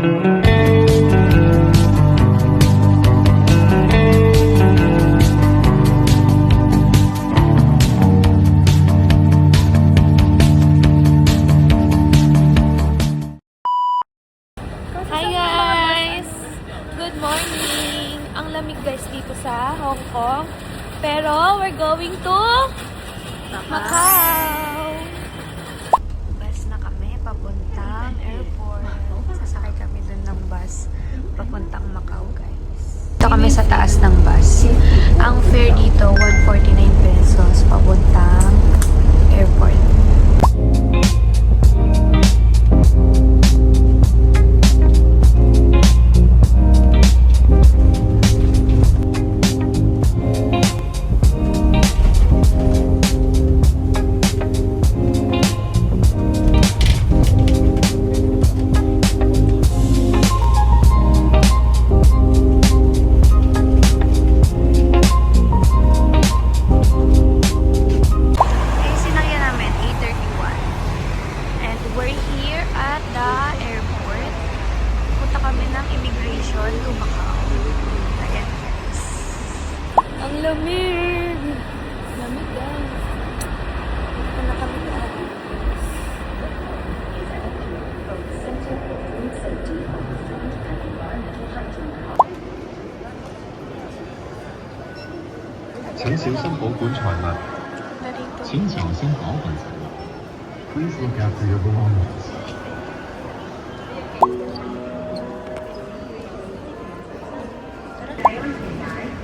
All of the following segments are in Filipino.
Hi guys! Good morning! Ang lamig guys dito sa Hong Kong. Pero we're going to Macau! Bus na kami papuntang airport. Sasakay kami dun ng bus papuntang Macau guys. Dito kami sa taas ng bus. Ang fare dito 149 pesos papuntang airport. Ang lamig! Lamig guys. Ito na kami guys. 請小心保管財物，請小心保管財物。Please look after your belongings.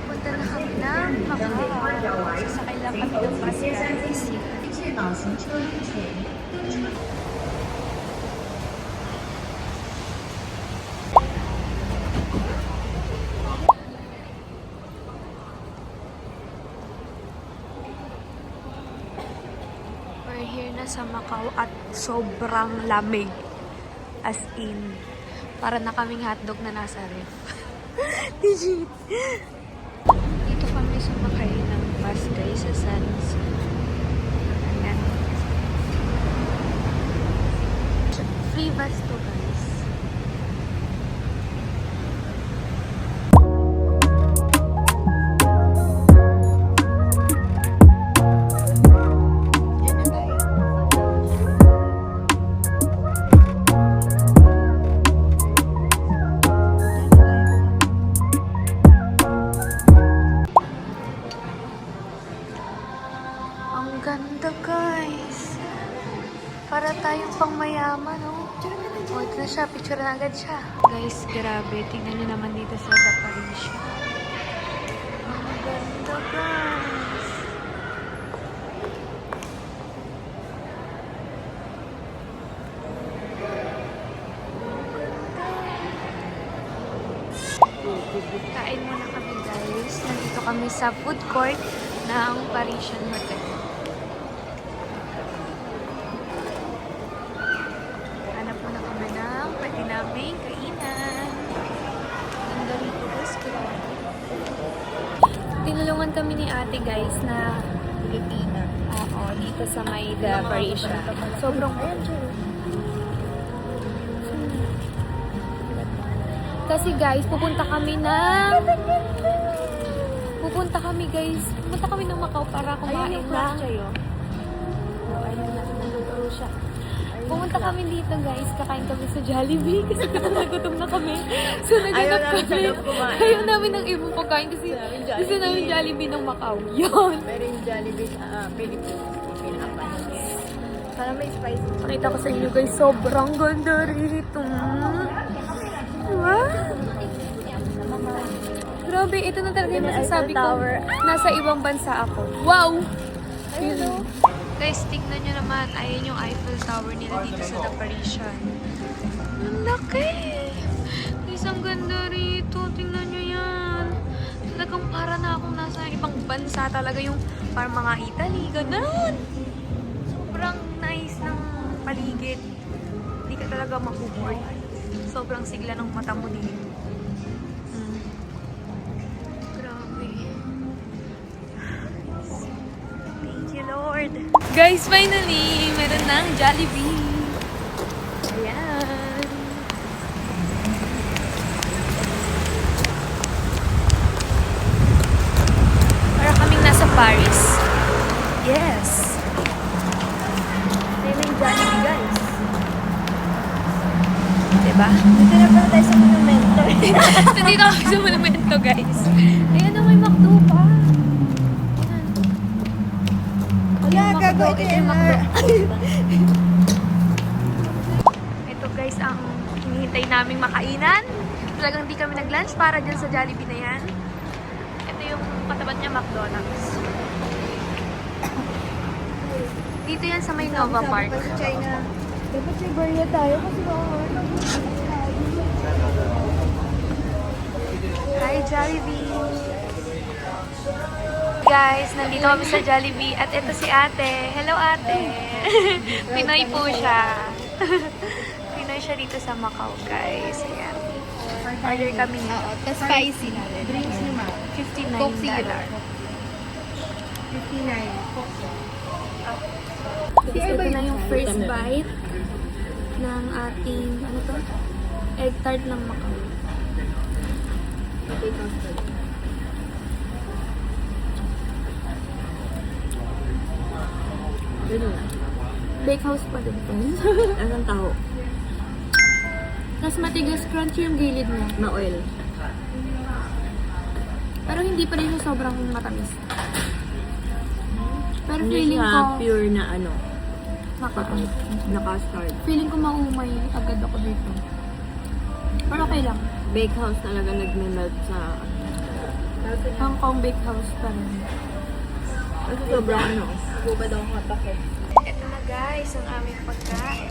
Punta na kami ng Macau. Sasakay lang kami ng bus guys. We're here na sa Macau at sobrang lamig. As in, para na kaming hotdog na nasa ref. Legit. Dito kami sumakay ng bus guys sa Sands. Ayan. Free bus to guys. Ang ganda guys. Para tayong pang mayaman, oh. Oh, ito na siya. Picture na agad siya. Guys, grabe. Tingnan nyo naman dito sa The Parisian. Ang ganda guys. Kain muna kami guys. Nandito kami sa food court ng Parisian Hotel. Hanap muna kami ng pwede naming kainan. Ganda rito guys. Tinulungan kami ni ate guys na Pilipina. Oo, dito sa may The Parisian. Sobrang kasi guys, pupunta kami ng Macau para kumain lang. Pumunta kami dito guys, kakain kami sa Jollibee kasi gutom na kami. So naghanap kami. Ayaw namin ng ibang pagkain kasi gusto namin Jollibee ng Macau. Yun. Pero yung Jollibee sa Philippines, pinakapanis. Para may spicy. Pakita ko sa inyo guys, sobrang ganda rito. Diba? Grabe, ito na talaga yung masasabi ko. Nasa ibang bansa ako. Wow! Ayun. Guys, tignan nyo naman. Ayun yung Eiffel Tower nila dito sa The Parisian. Ang laki! Guys, ang ganda rito. Tingnan nyo yan. Talagang para na akong nasa ibang bansa talaga. Yung parang mga Italy. Ganun! Sobrang nice ng paligid. Hindi ka talaga makuboard. Sobrang sigla ng mata mo dito. Grabe. Thank you, Lord. Guys, finally, meron ng Jollibee. Ayan. ba? Dito na pala tayo sa monumento. Nandito kami sa monumento, guys. Ayan na, may McDo pa. Wala, gagawin Ito ko yung yung McDo. Ito guys, ang hinihintay naming makainan. Talagang di kami nag-lunch para dyan sa Jollibee na yan. Ito yung katapat niya, McDonald's. Dito yan sa may Nova Park. Sa China. Dapat sa Iberia tayo kasi Hi, Jollibee! Guys, nandito kami sa Jollibee at ito si ate. Hello, ate! Pinoy po siya. Pinoy siya dito sa Macau, guys. Ayan. Order kami nga. Oo, tas spicy na rin. Drinks naman. Coke zero. $59. 59. Ito na yung first bite ng ating, ano to? Egg tart ng Macau. Bakehouse pa din to. Anong taho? Mas matigas crunchy yung gilid niya. Na oil. Pero hindi pa rin siya sobrang matamis. Pero Hindi feeling siya ko, pure na ano, naka-start. naka-start. Feeling ko maumay agad ako dito. Pero okay lang. Bakehouse talaga nagme-melt sa... Hong Kong Bakehouse pa rin. Kasi sobrang ano. Bubad ako matakot. Ito na guys, ang aming pagkain.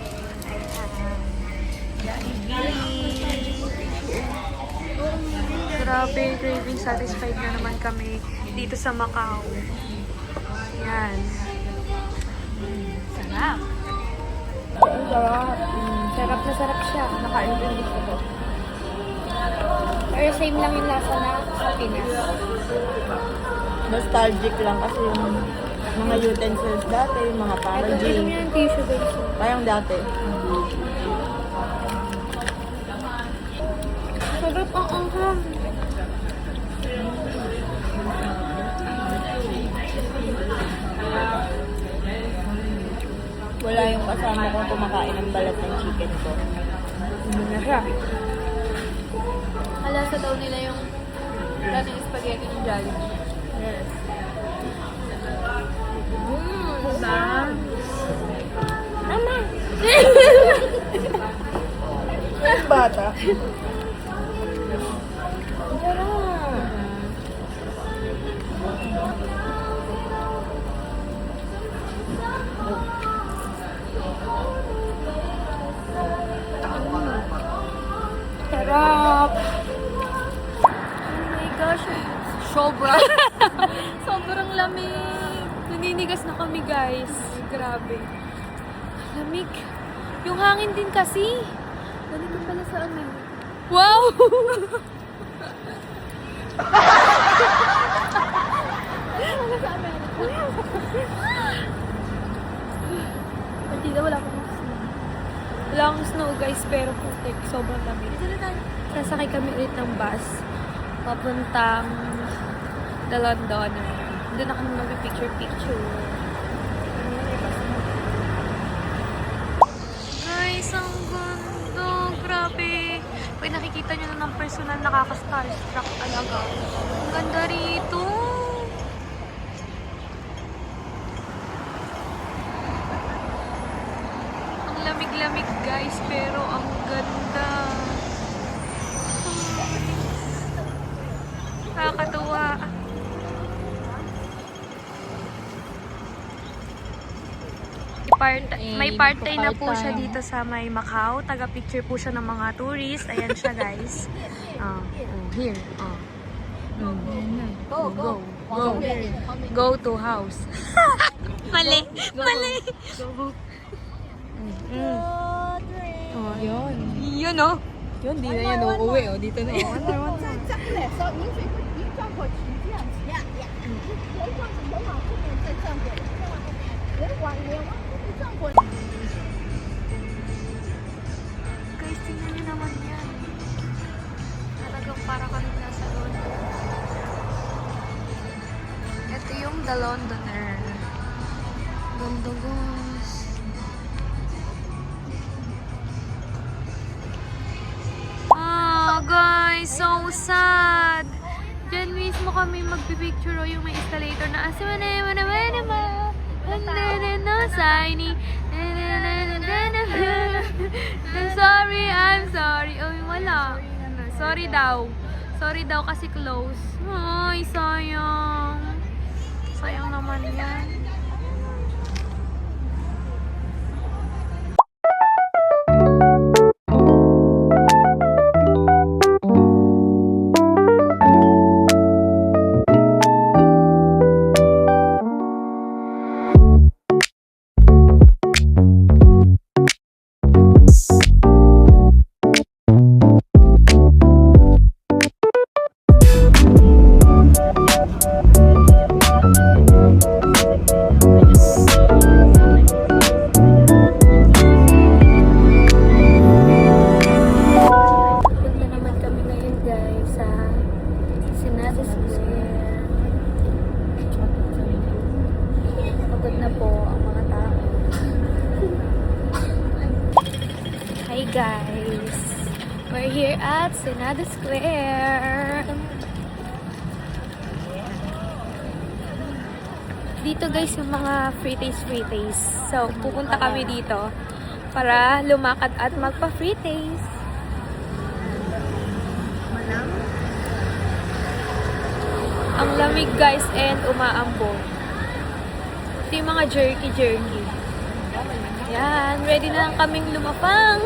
Grabe, craving satisfied na naman kami dito sa Macau. Yan. Sarap. Sarap na sarap siya. Nakain ko gusto ko. Pero same lang yung lasa na sa Pinas. Nostalgic lang kasi yung mga utensils dati, yung mga Ito packaging. yung yung tissue guys. Parang dati. Sarap ang anghang. Wala yung kasama kong kumakain ng balat ng chicken ko. Hindi na siya. Alasa daw nila yung dating spaghetti ng Jollibee. Yes. Sarap. Mama! Bata. Sarap! Oh my gosh! Sobra! Sobrang lamig! Naninigas na kami guys. Grabe. Lamig. Yung hangin din kasi. Ganito pala sa amin. Wow! Partida, wala akong snow. Wala akong snow guys, pero putik. Sobrang lamig. Sasakay kami ulit ng bus. Papuntang The Londoner. Doon na kami mag-picture-picture. Guys, ang ganda. Grabe. Pag nakikita nyo na ng personal, nakaka-starstruck talaga. Ang ganda rito. Ang lamig-lamig guys, pero ang ganda. Nakakatuwa. May part-time na po siya dito sa may Macau. Taga-picture po siya ng mga tourist. Ayan siya guys. Here. Go. Go to house. Mali. Mali. Oh, yun. Yun oh. Yun, di na yan uuwi. Oh. Dito na yan. 在这样的时候，饮水会一转过去，这样子呀呀，人往后面再转过来，再往后面，人往后面转过来。 Guys, tingnan nyo naman yan. Talagang para kami nasa London. Ito yung The Londoner. Ganda, guys. so sad. Diyan mismo kami magpipicture o yung may escalator na I'm sorry. Oh, wala. Sorry daw. Sorry daw kasi close. Ay, sayang. Sayang naman yan. Punta naman kami ngayon guys sa Senado Square. Pagod na po ang mga tao. Hi guys! We're here at Senado Square. Dito guys yung mga free taste. So pupunta kami dito para lumakad at magpa-free taste. Ang lamig guys and umaambon. Ito yung mga jerky. Yan, ready na lang kaming lumapang.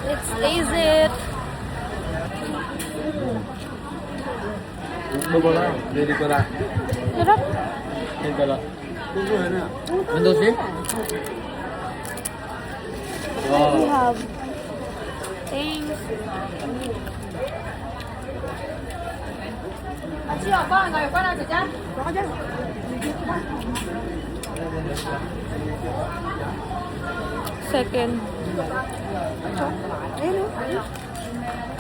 Let's taste it. Ano ba lang? Ready ko na. Sarap. Ito lang. Ano si? Wow. We have. Thanks. Second.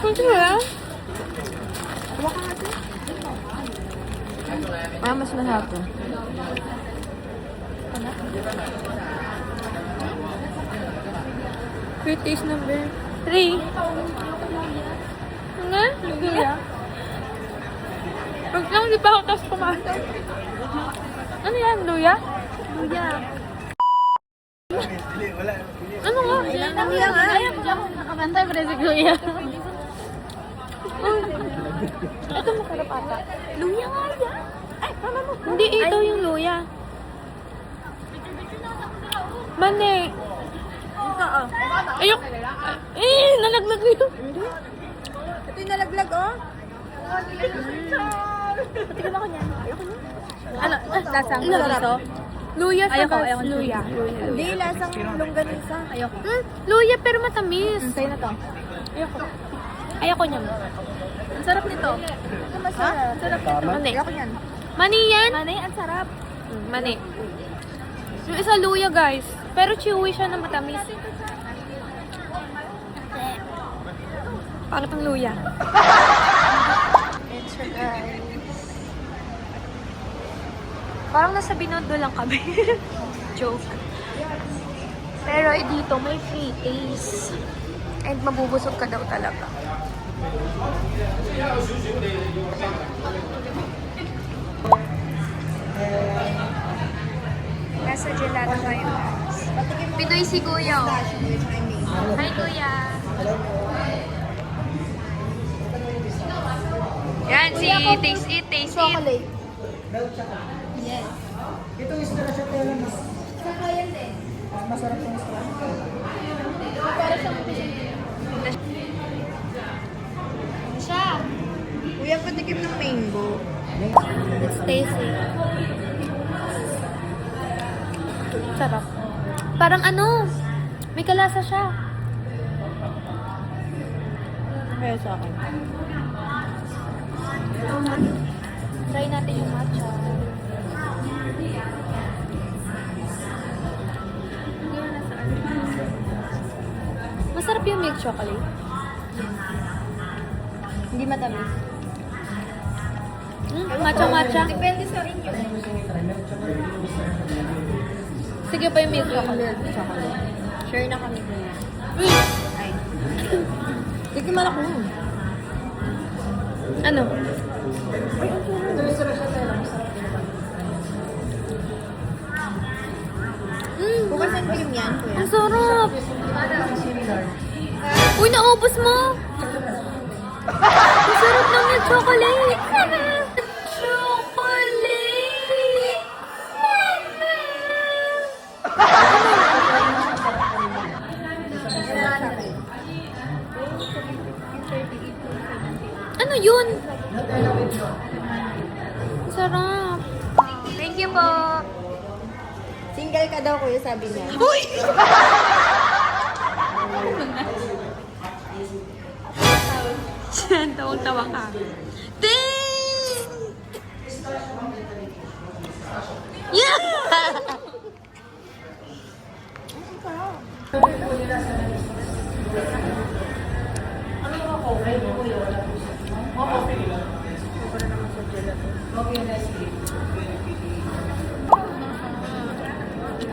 Kunti ya? Mas masarap to. Free taste number 3. Nga? Luya? Pag lang di pa ako tapos kumain. Ano yan? Luya? Luya. Ano nga? Luya nga. Nakabantay ko rin si Luya. Ito masarap ata. Luya nga yan. Ay, mama mo. Hindi, ito yung luya. Mane. Ito oh. Ayok. Nalaglag ko yun. Ito yung nalaglag oh. Patikin ako niyan. Ayoko niyan. Ano? Lasang longganisa? Luya sa Ayoko, gas. ayoko. Luya. Hindi, lasang longganisa. Ayoko. Luya pero matamis. Sa'yo na to. Ayoko. Ayoko niyan. Ang sarap nito. Ito masarap. Sarap nito. Mani. Ayoko niyan. Mani yan? Manay, ang sarap. Mani. Yung isa luya guys. Pero chewy siya na matamis. Pangit ang luya. It's guys. Parang nasa Binondo lang kami. Joke. Pero dito may free taste. And mabubusog ka daw talaga. Nasa gelato tayo. Pinoy si Kuya. Oh. Hi Kuya. Yan si Taste It, Taste It. Yes. Ito is na siya pala mas Saka yan din. masarap yung straw. Siya. Kuya, patikim ng mango. It's tasty. Sarap. Parang ano, may kalasa siya. Kaya sa akin. Try natin yung matcha. Masarap yung milk chocolate. Hindi matamis. Matcha. Depende sa inyo. Sige pa yung milk chocolate. Share na kami. Ay. Sige man ako. Ano? Ito yung stracciatella. Masarap din. Bukas ang cream yan, kuya. Ang sarap! Similar. Uy, naubos mo! Ang sarap lang yung chocolate! Chocolate! Ano yun? Ang sarap! Thank you po! Single ka daw, kuya, sabi niya. Tawag-tawa ka. Ding! Yeah!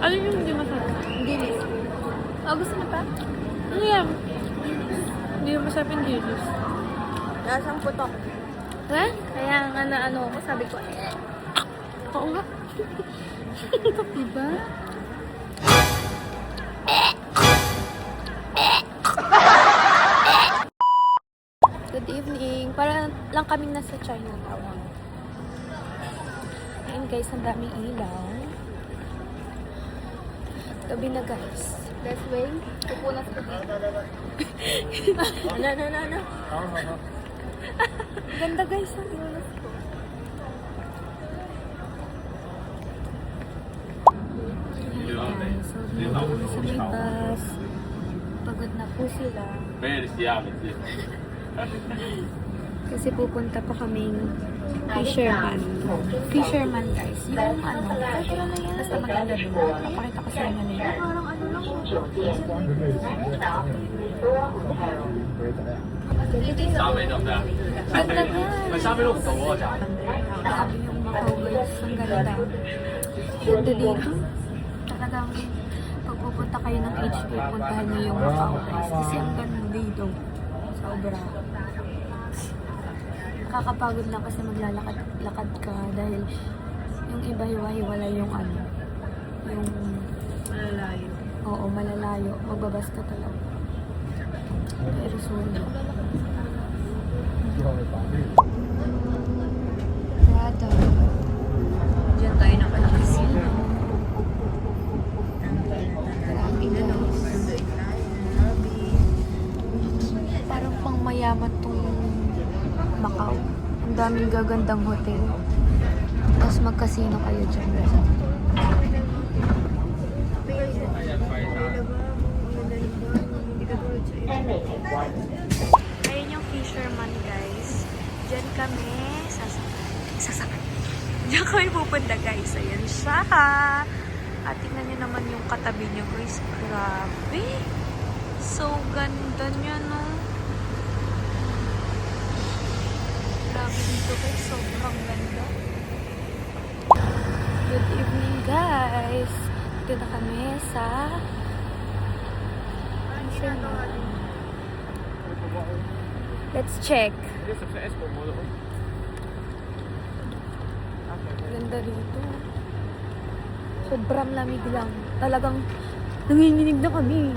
Ano yung hindi masarap? Hindi. Oh, gusto mo pa? Ano yan? Hindi mo masarap yung dilis. Lasang putok. Ha? Kaya nga na ano ko, sabi ko, Oo nga. Diba? Good evening. Para lang kaming nasa Chinatown. Ayun guys, ang daming ilaw. Gabi na guys. that's way. Pupunas ko dito. Ano? Ganda guys ang ilaw ko. So, dito kami sa may bus. Pagod na po sila. Kasi pupunta pa kaming fisherman. Fisherman guys. Yung ano, basta maganda doon. Napakita ko sa inyo nila. Parang ano lang po. Ganda guys. Sabi yung Macau guys. Ang ganda. Ganda dito. Talagang pag pupunta kayo ng HQ, puntahan niyo yung Macau guys. Kasi ang ganda dito. Sobra. Nakakapagod lang kasi maglalakad ka dahil yung iba hiwa-hiwala yung ano. Yung malalayo. Oo, malalayo. Magbabas ka talaga. Pero sulit. Prada. Diyan tayo nakakasino. Parang pang mayaman tong Macau. Ang daming gagandang hotel. Tapos magkasino kayo dyan. Ayun yung fisherman guys. Diyan kami sasakay. Diyan kami pupunta guys. Ayan siya. At tingnan nyo naman yung katabi nyo guys. Grabe. So ganda nyo no. Grabe dito guys. Sobrang ganda. Good evening guys. Dito na kami sa fisherman. Let's check. Ganda dito. Sobrang lamig lang. Talagang nanginginig na kami.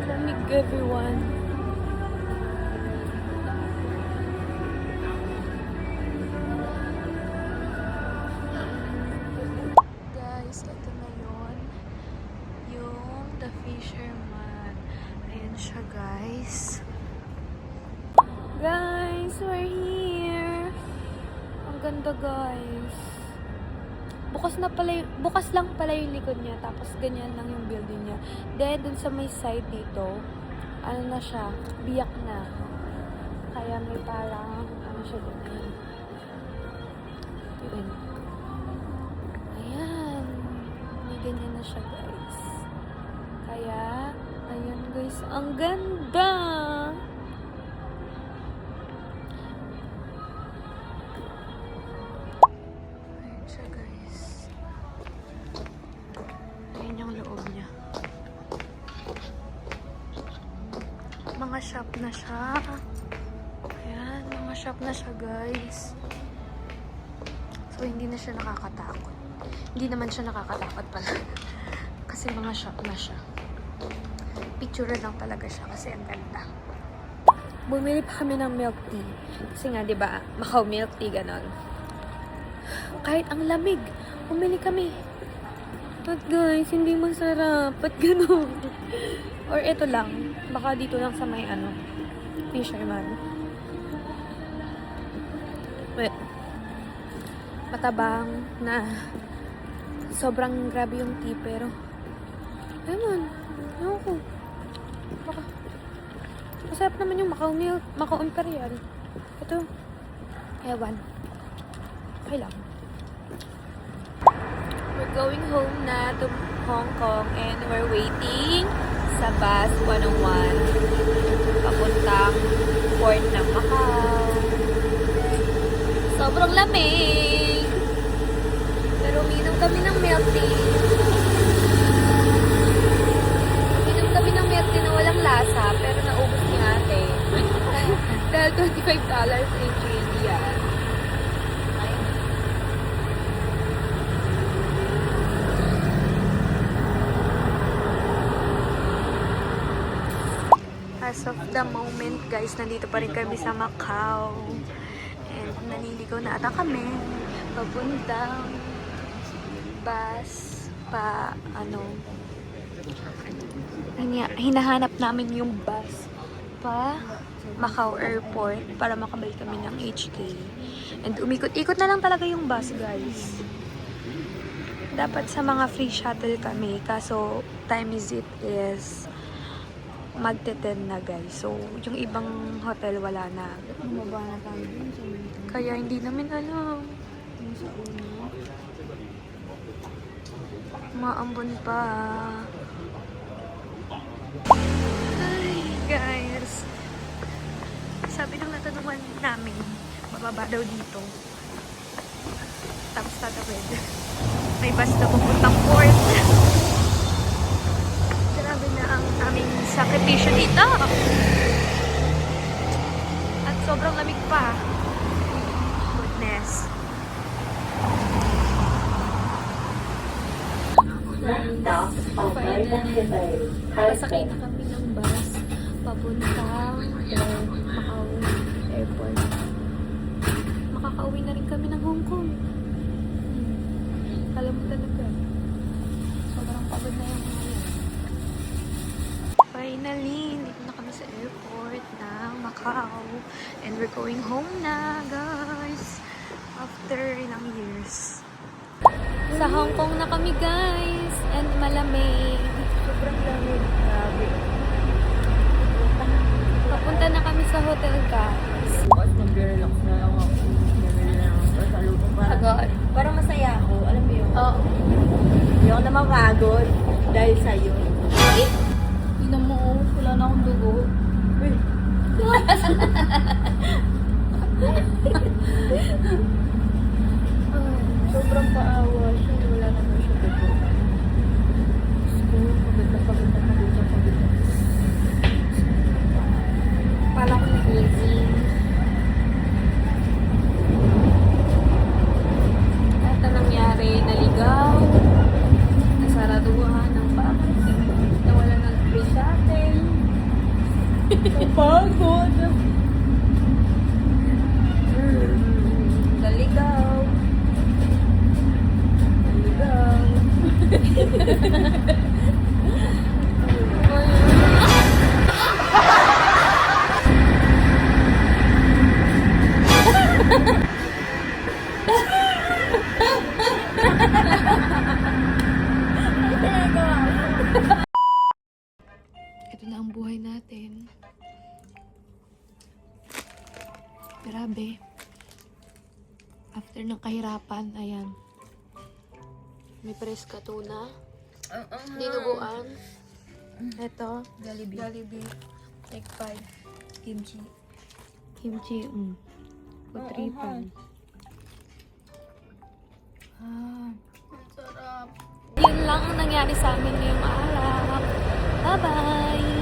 Lamig everyone. Guys, ito na yun. Yung The Fisherman. Ayan siya, guys. Guys, we're here. Ang ganda, guys. Bukas lang pala yung likod niya. Tapos ganyan lang yung building niya. Then, dun sa may side dito, ano na siya, biyak na. Kaya may parang, ano siya dun. Yun. Ayan. May ganyan na siya, guys. Kaya, ayun guys, ang ganda! mga shop na siya. Ayan, mga shop na siya, guys. So, hindi na siya nakakatakot. Hindi naman siya nakakatakot pala. Kasi mga shop na siya. Picture lang talaga siya kasi ang ganda. Bumili pa kami ng milk tea. Kasi nga, di ba, Macau milk tea, ganon. Kahit ang lamig, bumili kami. But guys, hindi masarap. Ba't ganon? Or ito lang. Baka dito lang sa may fisherman. Wait. Matabang na sobrang grabe yung tea, pero ayun, ayun ko. Baka masarap naman yung Macau milk, Macau Imperial. Ito, ewan. Okay lang. We're going home na to Hong Kong and we're waiting sa bus 101 papuntang port ng Macau. Sobrang lamig. Pero uminom kami ng milk tea. Uminom kami ng milk tea na walang lasa, pero naubos ni ate. Dahil $25 in change yan. As of the moment, guys, nandito pa rin kami sa Macau. And naniligaw na ata kami. Papuntang bus pa, hinahanap namin yung bus pa Macau Airport para makabalik kami ng HK. And umikot-ikot na lang talaga yung bus, guys. Dapat sa mga free shuttle kami, kaso time visit is magte-10 na, guys. So, yung ibang hotel wala na. Bumaba na tayo dun sa Kaya hindi namin alam. sa una. Maambon pa. Ay, guys. Sabi nung natanungan namin, bababa daw dito. Tapos tatawid. May bus na pupuntang port. Grabe na ang aming sakripisyo dito. At sobrang lamig pa. Goodness. Pasakay na kami ng bus papuntang Macau Airport. Makakauwi na rin kami ng Hong Kong. Alam mo talaga. Sobrang pagod na yung mga yan. Finally, dito na kami sa airport ng Macau. And we're going home na, guys. After ilang years. Sa Hong Kong na kami, guys. And malamig. Sobrang lamig. Grabe. Papunta na kami sa hotel, guys. Tapos mag-relax na lang ako. Nabili na ako sa lupang Agad. Parang masaya ako. Alam mo yun? Oo. Hindi ako na mapagod dahil sa'yo. Tingnan mo, wala na akong dugo. Sobrang paawa siya. Wala naman siya dugo. Pagod na. Pala ko na easy. At ang nangyari, naligaw. Nasaraduhan ng bus. Nawala ng free shuttle. Pagod. Naligaw. Naligaw. Ito na ang buhay natin. Grabe. After ng kahirapan, ayan. May preska tuna. Dinuguan. Ito. Jollibee. Take 5. Kimchi. Putripan. Ang sarap. Yun lang ang nangyari sa amin ngayong araw. Bye-bye!